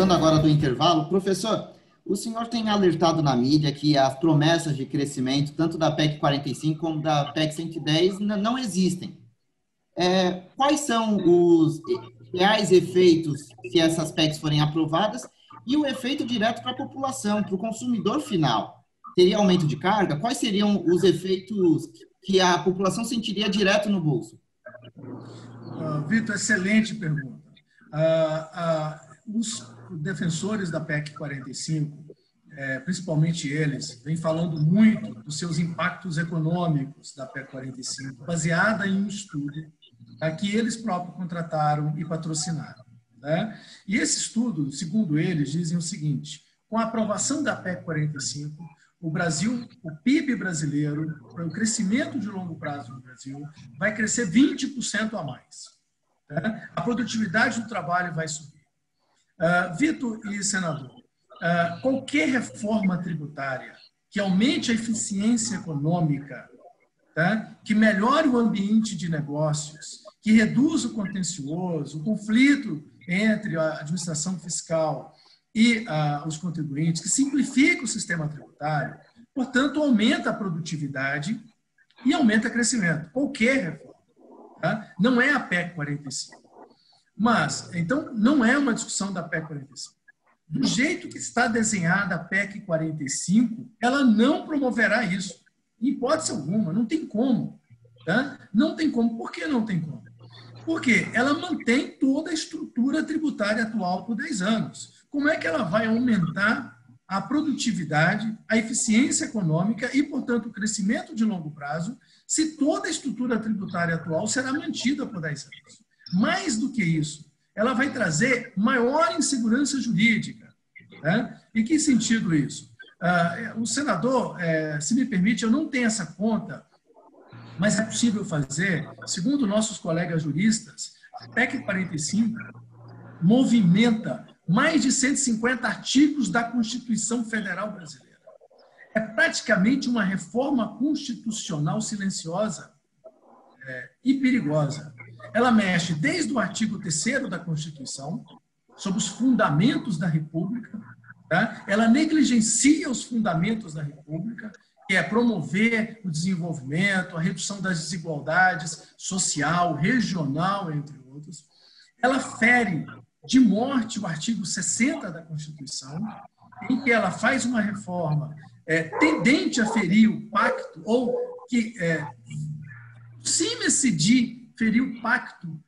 voltando agora do intervalo, professor, o senhor tem alertado na mídia que as promessas de crescimento, tanto da PEC 45 como da PEC 110, não existem. Quais são os reais efeitos se essas PECs forem aprovadas e o efeito direto para a população, para o consumidor final? Teria aumento de carga? Quais seriam os efeitos que a população sentiria direto no bolso? Vitor, excelente pergunta. Os defensores da PEC 45, principalmente eles, vêm falando muito dos seus impactos econômicos da PEC 45, baseada em um estudo que eles próprios contrataram e patrocinaram. Né? E esse estudo, segundo eles, dizem o seguinte: com a aprovação da PEC 45, o PIB brasileiro, o crescimento de longo prazo no Brasil, vai crescer 20% a mais. Né? A produtividade do trabalho vai subir. Vitor e senador, qualquer reforma tributária que aumente a eficiência econômica, tá? Que melhore o ambiente de negócios, que reduza o contencioso, o conflito entre a administração fiscal e os contribuintes, que simplifica o sistema tributário, portanto, aumenta a produtividade e aumenta o crescimento. Qualquer reforma. Tá? Não é a PEC 45. Mas, então, não é uma discussão da PEC 45. Do jeito que está desenhada a PEC 45, ela não promoverá isso. Em hipótese alguma, não tem como. Tá? Não tem como. Por que não tem como? Porque ela mantém toda a estrutura tributária atual por 10 anos. Como é que ela vai aumentar a produtividade, a eficiência econômica e, portanto, o crescimento de longo prazo, se toda a estrutura tributária atual será mantida por 10 anos? Mais do que isso, ela vai trazer maior insegurança jurídica. Né? Em que sentido isso? O senador, se me permite, eu não tenho essa conta, mas é possível fazer, segundo nossos colegas juristas, a PEC 45 movimenta mais de 150 artigos da Constituição Federal Brasileira. É praticamente uma reforma constitucional silenciosa e perigosa. Ela mexe desde o artigo 3º da Constituição, sobre os fundamentos da República, tá? Ela negligencia os fundamentos da República, que é promover o desenvolvimento, a redução das desigualdades social, regional, entre outros. Ela fere de morte o artigo 60 da Constituição, em que ela faz uma reforma tendente a ferir o pacto, ou que aproxima-se de ferir o pacto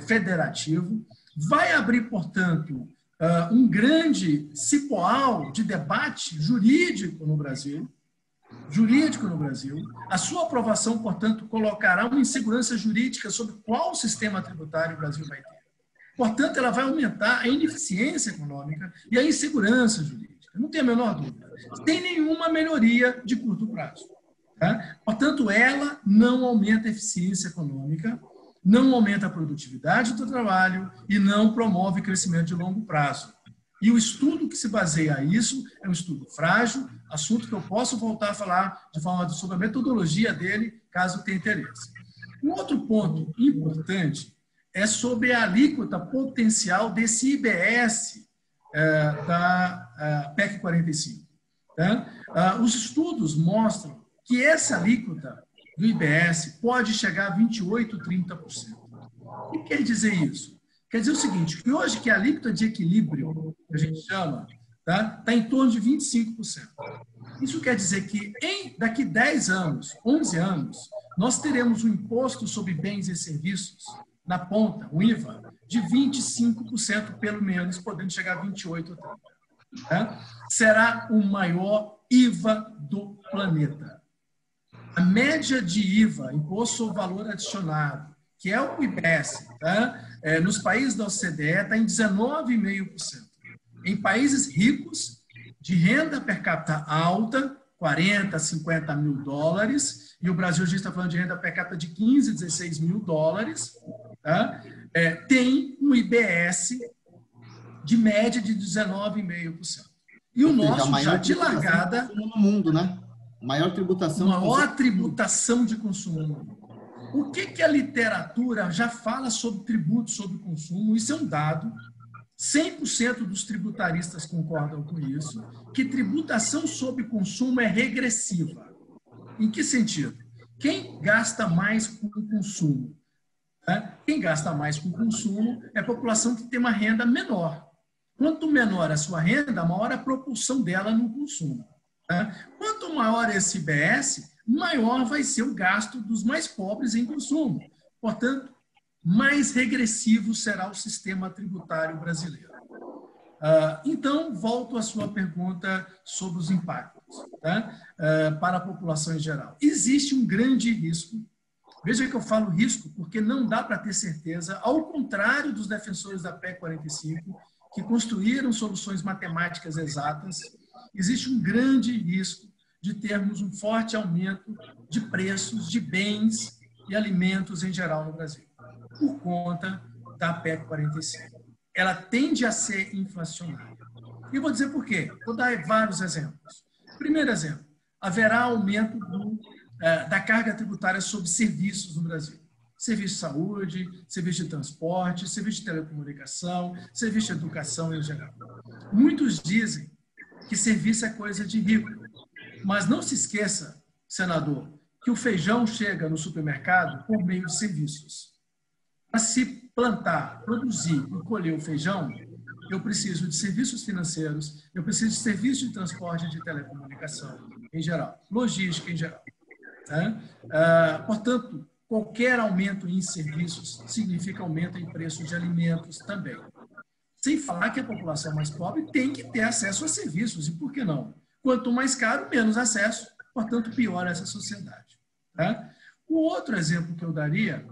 federativo, vai abrir, portanto, um grande cipoal de debate jurídico no Brasil. A sua aprovação, portanto, colocará uma insegurança jurídica sobre qual sistema tributário o Brasil vai ter. Portanto, ela vai aumentar a ineficiência econômica e a insegurança jurídica. Não tem a menor dúvida. Sem nenhuma melhoria de curto prazo. Tá? Portanto, ela não aumenta a eficiência econômica, não aumenta a produtividade do trabalho e não promove crescimento de longo prazo. E o estudo que se baseia a isso é um estudo frágil, assunto que eu posso voltar a falar de forma sobre a metodologia dele, caso tenha interesse. Um outro ponto importante é sobre a alíquota potencial desse IBS da PEC 45. Tá? Os estudos mostram que essa alíquota do IBS pode chegar a 28%, 30%. O que quer dizer isso? Quer dizer o seguinte, que hoje que a alíquota de equilíbrio, que a gente chama, tá em torno de 25%. Isso quer dizer que daqui 10 anos, 11 anos, nós teremos um imposto sobre bens e serviços na ponta, o IVA, de 25%, pelo menos, podendo chegar a 28% ou 30%. Tá? Será o maior IVA do planeta. A média de IVA, Imposto sobre Valor Adicionado, que é o IBS, tá? Nos países da OCDE está em 19,5%. Em países ricos, de renda per capita alta, 40, 50 mil dólares, e o Brasil já está falando de renda per capita de 15, 16 mil dólares, tá? Tem um IBS de média de 19,5%. E o nosso já de largada... no mundo, né? Maior tributação de consumo no mundo. O que a literatura já fala sobre tributo sobre consumo? Isso é um dado 100% dos tributaristas concordam com isso, que tributação sobre consumo é regressiva. Em que sentido? Quem gasta mais com o consumo? Quem gasta mais com o consumo é a população que tem uma renda menor. Quanto menor a sua renda, maior a propulsão dela no consumo. Quanto maior esse IBS, maior vai ser o gasto dos mais pobres em consumo. Portanto, mais regressivo será o sistema tributário brasileiro. Então, volto à sua pergunta sobre os impactos para a população em geral. Existe um grande risco. Veja que eu falo risco porque não dá para ter certeza, ao contrário dos defensores da PEC 45, que construíram soluções matemáticas exatas, existe um grande risco de termos um forte aumento de preços de bens e alimentos em geral no Brasil, por conta da PEC 45. Ela tende a ser inflacionária. E eu vou dizer por quê. Vou dar vários exemplos. Primeiro exemplo, haverá aumento da carga tributária sobre serviços no Brasil. Serviço de saúde, serviço de transporte, serviço de telecomunicação, serviço de educação em geral. Muitos dizem que serviço é coisa de rico. Mas não se esqueça, senador, que o feijão chega no supermercado por meio de serviços. Para se plantar, produzir e colher o feijão, eu preciso de serviços financeiros, eu preciso de serviços de transporte e de telecomunicação em geral, logística em geral. Portanto, qualquer aumento em serviços significa aumento em preços de alimentos também. Sem falar que a população mais pobre tem que ter acesso a serviços, e por que não? Quanto mais caro, menos acesso, portanto, pior essa sociedade. O outro exemplo que eu daria,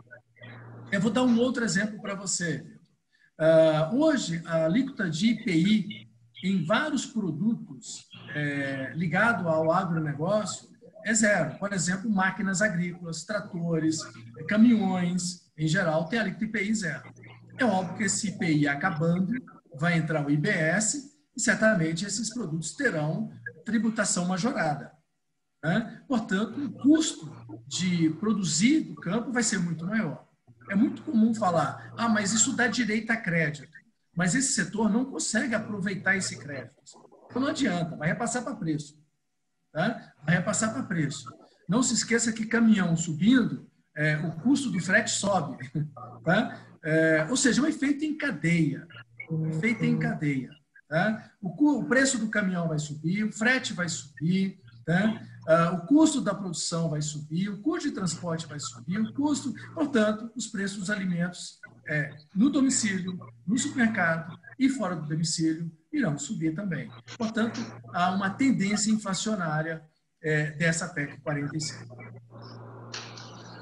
eu vou dar um outro exemplo para você. Hoje, a alíquota de IPI em vários produtos ligados ao agronegócio é zero. Por exemplo, máquinas agrícolas, tratores, caminhões, em geral, tem alíquota IPI zero. É óbvio que esse IPI acabando, vai entrar o IBS e certamente esses produtos terão tributação majorada. Portanto, o custo de produzir do campo vai ser muito maior. É muito comum falar, mas isso dá direito a crédito. Mas esse setor não consegue aproveitar esse crédito. Então não adianta, vai repassar para preço. Vai repassar para preço. Não se esqueça que caminhão subindo, o custo do frete sobe. Ou seja, é um efeito em cadeia. Efeito em cadeia. O preço do caminhão vai subir, o frete vai subir, o custo da produção vai subir, o custo de transporte vai subir, portanto, os preços dos alimentos no domicílio, no supermercado e fora do domicílio irão subir também. Portanto, há uma tendência inflacionária dessa PEC 45.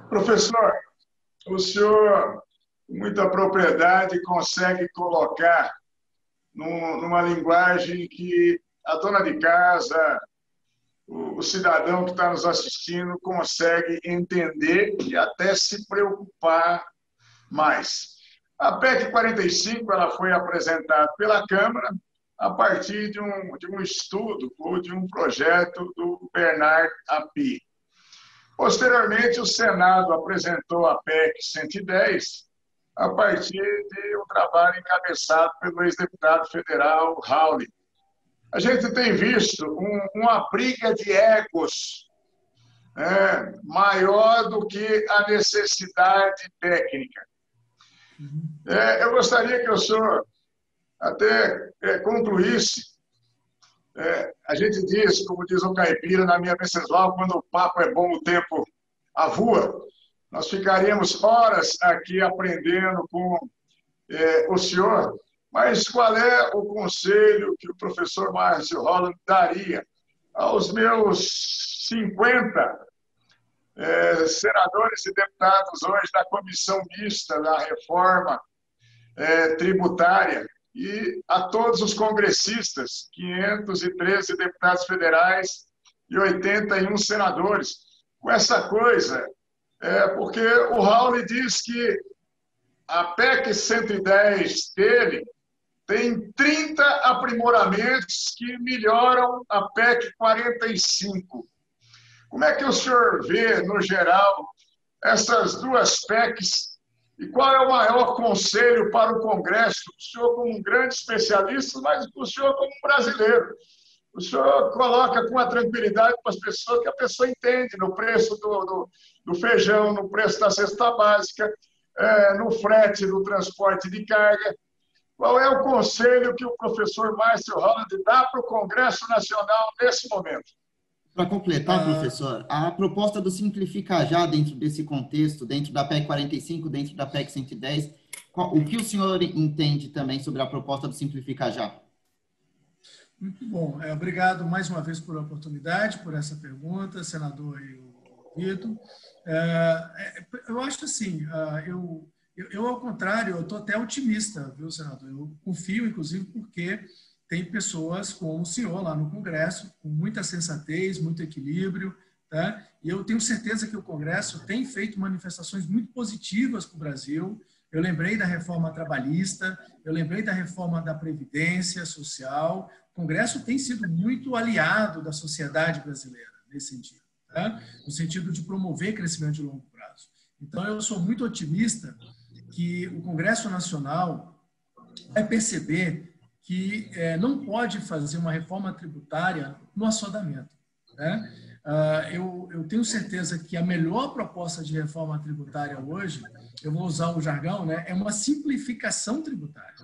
Professor, o senhor, com muita propriedade, consegue colocar numa linguagem que a dona de casa, o cidadão que está nos assistindo consegue entender e até se preocupar mais. A PEC 45 ela foi apresentada pela Câmara a partir de um estudo ou de um projeto do Bernard Api. Posteriormente, o Senado apresentou a PEC 110 a partir de um trabalho encabeçado pelo ex-deputado federal Raul. A gente tem visto uma briga de egos maior do que a necessidade técnica. Eu gostaria que o senhor até concluísse. A gente diz, como diz o caipira na minha Venceslau, quando o papo é bom, o tempo avua. Nós ficaríamos horas aqui aprendendo com o senhor, mas qual é o conselho que o professor Márcio Holland daria aos meus 50 senadores e deputados hoje da comissão mista da reforma tributária e a todos os congressistas, 513 deputados federais e 81 senadores, com essa coisa, porque o Raul diz que a PEC 110 dele tem 30 aprimoramentos que melhoram a PEC 45. Como é que o senhor vê, no geral, essas duas PECs E qual é o maior conselho para o Congresso? O senhor como um grande especialista, mas o senhor como um brasileiro. O senhor coloca com a tranquilidade para as pessoas que a pessoa entende no preço do feijão, no preço da cesta básica, no frete do transporte de carga. Qual é o conselho que o professor Márcio Holland dá para o Congresso Nacional nesse momento? Para completar, professor, a proposta do Simplifica Já dentro desse contexto, dentro da PEC 45, dentro da PEC 110, o que o senhor entende também sobre a proposta do Simplifica Já? Muito bom. Obrigado mais uma vez por a oportunidade, por essa pergunta, senador e o Vitor. Eu acho assim, eu ao contrário, eu estou até otimista, viu, senador? Eu confio, inclusive, porque tem pessoas como o senhor lá no Congresso, com muita sensatez, muito equilíbrio, tá? E eu tenho certeza que o Congresso tem feito manifestações muito positivas para o Brasil. Eu lembrei da reforma trabalhista, eu lembrei da reforma da Previdência Social. O Congresso tem sido muito aliado da sociedade brasileira nesse sentido, tá? No sentido de promover crescimento de longo prazo. Então, eu sou muito otimista que o Congresso Nacional vai perceber que não pode fazer uma reforma tributária no assodamento, né? Eu tenho certeza que a melhor proposta de reforma tributária hoje, eu vou usar o jargão, né, é uma simplificação tributária.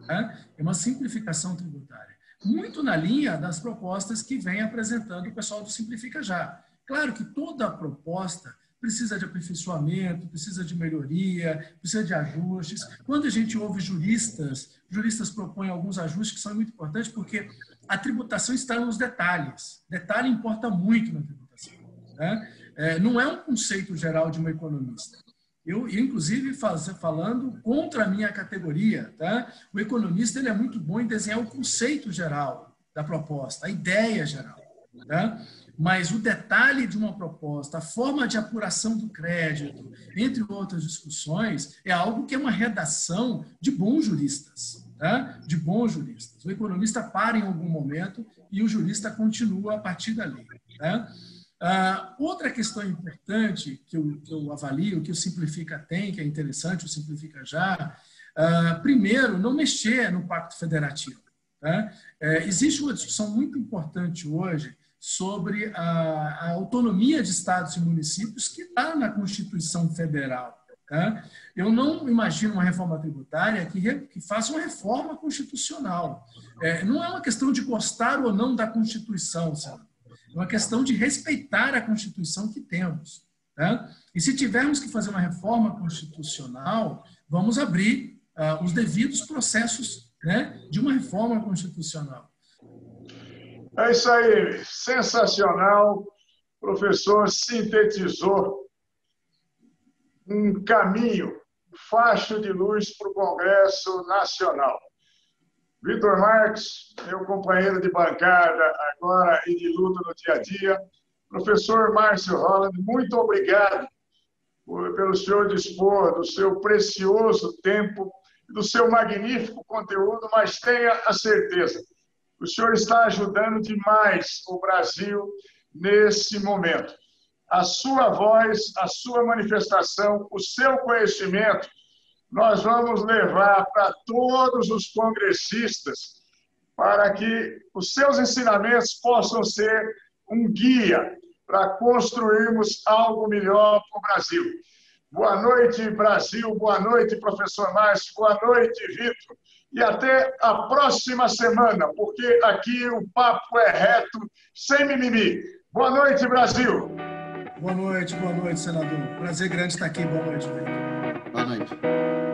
Né? É uma simplificação tributária. Muito na linha das propostas que vem apresentando o pessoal do Simplifica Já. Claro que toda proposta precisa de aperfeiçoamento, precisa de melhoria, precisa de ajustes. Quando a gente ouve juristas propõem alguns ajustes que são muito importantes, porque a tributação está nos detalhes. Detalhe importa muito na tributação, né? Não é um conceito geral de um economista. Eu inclusive, falando contra a minha categoria, tá? O economista ele é muito bom em desenhar o conceito geral da proposta, a ideia geral, tá? Mas o detalhe de uma proposta, a forma de apuração do crédito, entre outras discussões, é algo que é uma redação de bons juristas, tá? De bons juristas. O economista para em algum momento e o jurista continua a partir dali, tá? Outra questão importante que eu avalio, que o Simplifica tem, que é interessante, o Simplifica Já, primeiro, não mexer no Pacto Federativo. Tá? Existe uma discussão muito importante hoje sobre a autonomia de estados e municípios que está na Constituição Federal. Tá? Eu não imagino uma reforma tributária que faça uma reforma constitucional. Não é uma questão de gostar ou não da Constituição, sabe? É uma questão de respeitar a Constituição que temos. Tá? E se tivermos que fazer uma reforma constitucional, vamos abrir os devidos processos, né, de uma reforma constitucional. É isso aí, sensacional. O professor sintetizou um caminho, um facho de luz para o Congresso Nacional. Vitor Marques, meu companheiro de bancada agora e de luta no dia a dia. Professor Márcio Holland, muito obrigado pelo senhor dispor do seu precioso tempo, do seu magnífico conteúdo, mas tenha a certeza, o senhor está ajudando demais o Brasil nesse momento. A sua voz, a sua manifestação, o seu conhecimento, nós vamos levar para todos os congressistas para que os seus ensinamentos possam ser um guia para construirmos algo melhor para o Brasil. Boa noite, Brasil. Boa noite, professor Márcio. Boa noite, Vitor. E até a próxima semana, porque aqui o papo é reto, sem mimimi. Boa noite, Brasil. Boa noite, senador. Prazer grande estar aqui. Boa noite, Vitor. Boa noite.